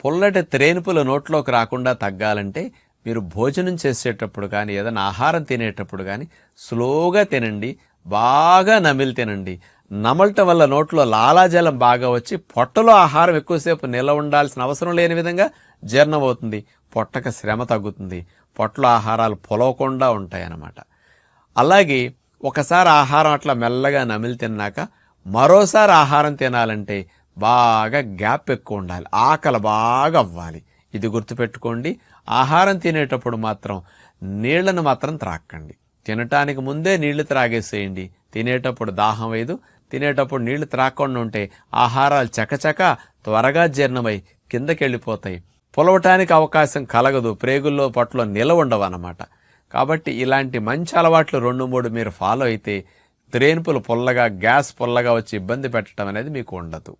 పుల్లటి త్రేనుపులు నోట్లోకి రాకుండా తగ్గాలంటే మీరు భోజనం చేసేటప్పుడు కానీ ఏదైనా ఆహారం తినేటప్పుడు కానీ స్లోగా తినండి, బాగా నమిలి తినండి. నమలటం వల్ల నోట్లో లాలాజలం బాగా వచ్చి పొట్టలో ఆహారం ఎక్కువసేపు నిల్వ ఉండాల్సిన అవసరం లేని విధంగా జీర్ణం అవుతుంది. పొట్టక శ్రమ తగ్గుతుంది. పొట్టలో ఆహారాలు పొలవకుండా ఉంటాయన్నమాట. అలాగే ఒకసారి ఆహారం అట్లా మెల్లగా నమిలి తిన్నాక మరోసారి ఆహారం తినాలంటే బాగా గ్యాప్ ఎక్కువ ఉండాలి, ఆకలి బాగా అవ్వాలి. ఇది గుర్తుపెట్టుకోండి. ఆహారం తినేటప్పుడు మాత్రం నీళ్లను మాత్రం త్రాక్కండి. తినటానికి ముందే నీళ్లు త్రాగేసేయండి. తినేటప్పుడు దాహం వేయదు. తినేటప్పుడు నీళ్లు త్రాక్కుండా ఉంటే ఆహారాలు చకచక త్వరగా జీర్ణమై కిందకి వెళ్ళిపోతాయి. పులవటానికి అవకాశం కలగదు, ప్రేగుల్లో పొట్టలో నిలవ ఉండవు అన్నమాట. కాబట్టి ఇలాంటి మంచి అలవాట్లు 2-3 మీరు ఫాలో అయితే త్రేన్పులు పుల్లగా, గ్యాస్ పుల్లగా వచ్చి ఇబ్బంది పెట్టడం అనేది మీకు ఉండదు.